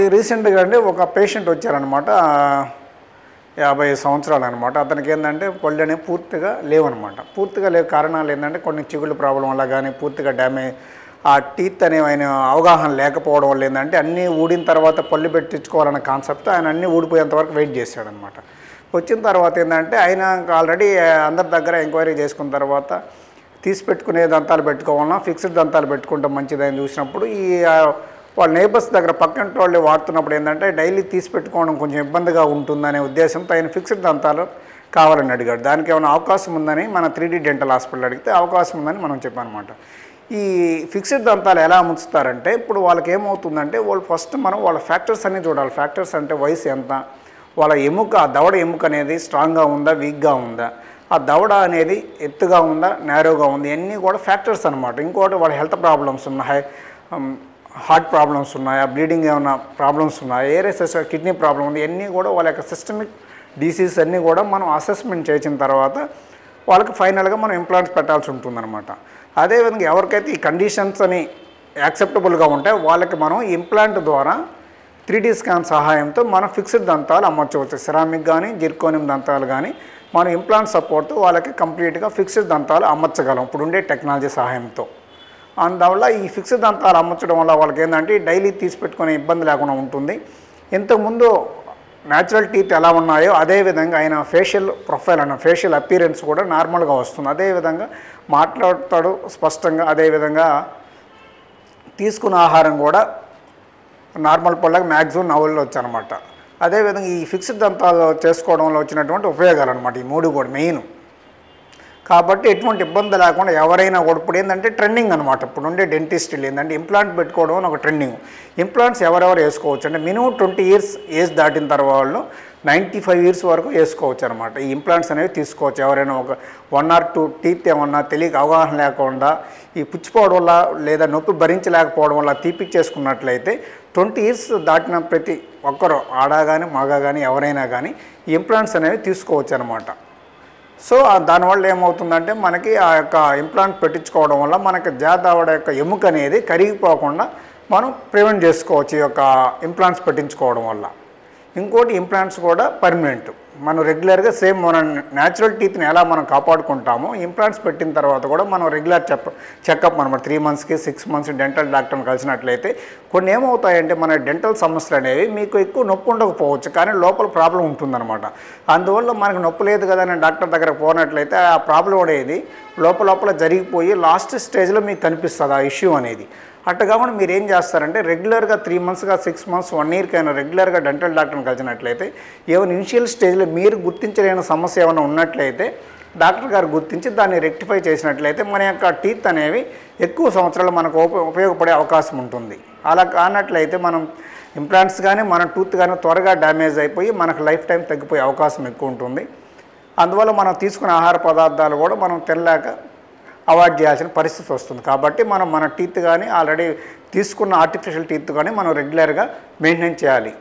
ఈ రీసెంట్‌గా అండి ఒక పేషెంట్ వచ్చారనమాట. 50 సంవత్సరాలు అనమాట. అతనికి ఏందంటే పళ్ళు అనేవి పూర్తిగా లేవనమాట. పూర్తిగా లేవు కారణాలు ఏంటంటే కొన్ని చిగుళ్ళ ప్రాబ్లం వల్ల కానీ పూర్తిగా డ్యామేజ్ ఆ టీత్ అనేవి ఆయన అవగాహన లేకపోవడం వల్ల ఏంటంటే అన్నీ ఊడిన తర్వాత పళ్ళు పెట్టించుకోవాలన్న కాన్సెప్ట్ ఆయన అన్నీ ఊడిపోయేంత వరకు వెయిట్ చేశాడనమాట. వచ్చిన తర్వాత ఏంటంటే ఆయన ఆల్రెడీ అందరి దగ్గర ఎంక్వైరీ చేసుకున్న తర్వాత తీసి పెట్టుకునే దంతాలు పెట్టుకోవాలన్నా ఫిక్స్డ్ దంతాలు పెట్టుకుంటే మంచిదని చూసినప్పుడు వాళ్ళ నేబర్స్ దగ్గర పక్కింటి వాళ్ళు వాడుతున్నప్పుడు ఏంటంటే డైలీ తీసి పెట్టుకోవడం కొంచెం ఇబ్బందిగా ఉంటుందనే ఉద్దేశంతో ఆయన ఫిక్స్డ్ దంతాలు కావాలని అడిగాడు. దానికి ఏమైనా అవకాశం ఉందని మన 3D డెంటల్ హాస్పిటల్ అడిగితే అవకాశం ఉందని మనం చెప్పామన్నమాట. ఈ ఫిక్స్డ్ దంతాలు ఎలా అమ్ముతారంటే ఇప్పుడు వాళ్ళకి ఏమవుతుందంటే వాళ్ళు ఫస్ట్ మనం వాళ్ళ ఫ్యాక్టర్స్ అన్నీ చూడాలి. ఫ్యాక్టర్స్ అంటే వయసు ఎంత, వాళ్ళ ఎముక దవడ ఎముక అనేది స్ట్రాంగ్గా ఉందా వీక్గా ఉందా, ఆ దవడ అనేది ఎత్తుగా ఉందా నేరోగా ఉంది, ఇవన్నీ కూడా ఫ్యాక్టర్స్ అనమాట. ఇంకోటి వాళ్ళ హెల్త్ ప్రాబ్లమ్స్ ఉన్నాయి, హార్ట్ ప్రాబ్లమ్స్ ఉన్నాయా, బ్లీడింగ్ ఏమైనా ప్రాబ్లమ్స్ ఉన్నాయా, ఏరియస్ కిడ్నీ ప్రాబ్లం ఉంది, ఇవన్నీ కూడా వాళ్ళ యొక్క సిస్టమిక్ డిసీజ్ అన్నీ కూడా మనం అసెస్మెంట్ చేసిన తర్వాత వాళ్ళకి ఫైనల్గా మనం ఇంప్లాంట్స్ పెట్టాల్సి ఉంటుందన్నమాట. అదేవిధంగా ఎవరికైతే ఈ కండిషన్స్ అని యాక్సెప్టబుల్గా ఉంటాయి వాళ్ళకి మనం ఇంప్లాంట్ ద్వారా 3D స్కాన్ సహాయంతో మనం ఫిక్స్డ్ దంతాలు అమర్చవచ్చు. సిరామిక్ కానీ జిర్కోనియం దంతాలు కానీ మనం ఇంప్లాంట్ సపోర్ట్తో వాళ్ళకి కంప్లీట్గా ఫిక్స్డ్ దంతాలు అమర్చగలం ఇప్పుడు ఉండే టెక్నాలజీ సహాయంతో. అందువల్ల ఈ ఫిక్స్డ్ దంతాలు అమర్చడం వల్ల వాళ్ళకి ఏంటంటే డైలీ తీసి పెట్టుకునే ఇబ్బంది లేకుండా ఉంటుంది. ఇంతకుముందు న్యాచురల్ టీత్ ఎలా ఉన్నాయో అదేవిధంగా ఆయన ఫేషియల్ ప్రొఫైల్ అన్న ఫేషియల్ అపీరెన్స్ కూడా నార్మల్గా వస్తుంది. అదేవిధంగా మాట్లాడతాడు స్పష్టంగా, అదేవిధంగా తీసుకున్న ఆహారం కూడా నార్మల్ పళ్ళకి మ్యాక్సిమం నవ్వుల్లో వచ్చానమాట. అదేవిధంగా ఈ ఫిక్స్డ్ దంతాలు చేసుకోవడంలో వచ్చినటువంటి ఉపయోగాలు అనమాట ఈ మూడు కూడా మెయిన్. కాబట్టి ఎటువంటి ఇబ్బంది లేకుండా ఎవరైనా కూడా ఇప్పుడు ఏంటంటే ట్రెండింగ్ అనమాట. ఇప్పుడు ఉండే డెంటిస్టులు ఏంటంటే ఇంప్లాంట్ పెట్టుకోవడం అని ఒక ట్రెండింగ్. ఇంప్లాంట్స్ ఎవరెవరు వేసుకోవచ్చు అంటే మినిమం 20 ఇయర్స్ ఏజ్ దాటిన తర్వాత వాళ్ళు 95 ఇయర్స్ వరకు వేసుకోవచ్చు అనమాట. ఈ ఇంప్లాంట్స్ అనేవి తీసుకోవచ్చు. ఎవరైనా ఒక 1 or 2 టీత్ ఏమన్నా తెలియక అవగాహన లేకుండా ఈ పుచ్చిపోవడం వల్ల లేదా నొప్పి భరించలేకపోవడం వల్ల తీపిచ్చేసుకున్నట్లయితే 20 ఇయర్స్ దాటిన ప్రతి ఒక్కరు ఆడ కానీ మగ కానీ ఎవరైనా కానీ ఈ ఇంప్లాంట్స్ అనేవి తీసుకోవచ్చు అనమాట. సో దానివల్ల ఏమవుతుందంటే మనకి ఆ యొక్క ఇంప్లాంట్ పెట్టించుకోవడం వల్ల మనకి జాదవడ యొక్క ఎముక అనేది కరిగిపోకుండా మనం ప్రివెంట్ చేసుకోవచ్చు ఈ యొక్క ఇంప్లాంట్స్ పెట్టించుకోవడం వల్ల. ఇంకోటి ఇంప్లాంట్స్ కూడా పర్మనెంట్. మనం రెగ్యులర్గా సేమ్ మన న్యాచురల్ టీత్ని ఎలా మనం కాపాడుకుంటామో ఇంప్లాంట్స్ పెట్టిన తర్వాత కూడా మనం రెగ్యులర్ చెకప్ అనమాట 3 monthsకి 6 months డెంటల్ డాక్టర్ని కలిసినట్లయితే కొన్ని ఏమవుతాయంటే మన డెంటల్ సమస్యలు అనేవి మీకు ఎక్కువ నొప్పి ఉండకపోవచ్చు కానీ లోపల ప్రాబ్లం ఉంటుందన్నమాట. అందువల్ల మనకు నొప్పి లేదు కదా అని డాక్టర్ దగ్గర పోనట్లయితే ఆ ప్రాబ్లం అనేది లోపల జరిగిపోయి లాస్ట్ స్టేజ్లో మీకు కనిపిస్తుంది ఆ ఇష్యూ అనేది. అట్లా కాకుండా మీరు ఏం చేస్తారంటే రెగ్యులర్గా 3 monthsగా 6 months 1 yearకి అయినా రెగ్యులర్గా డెంటల్ డాక్టర్ని కలిసినట్లయితే ఏమైనా ఇనిషియల్ స్టేజ్లో మీరు గుర్తించలేని సమస్య ఏమైనా ఉన్నట్లయితే డాక్టర్ గారు గుర్తించి దాన్ని రెక్టిఫై చేసినట్లయితే మన యొక్క టీత్ అనేవి ఎక్కువ సంవత్సరాలు మనకు ఉపయోగపడే అవకాశం ఉంటుంది. అలా కానట్లయితే మనం ఇంప్లాంట్స్ కానీ మన టూత్ కానీ త్వరగా డ్యామేజ్ అయిపోయి మనకు లైఫ్ టైం తగ్గిపోయే అవకాశం ఎక్కువ ఉంటుంది. అందువల్ల మనం తీసుకునే ఆహార పదార్థాలు కూడా మనం తినలేక అవాయిడ్ చేయాల్సిన పరిస్థితి వస్తుంది. కాబట్టి మనం మన టీత్ కానీ ఆల్రెడీ తీసుకున్న ఆర్టిఫిషియల్ టీత్ కానీ మనం రెగ్యులర్గా మెయింటైన్ చేయాలి.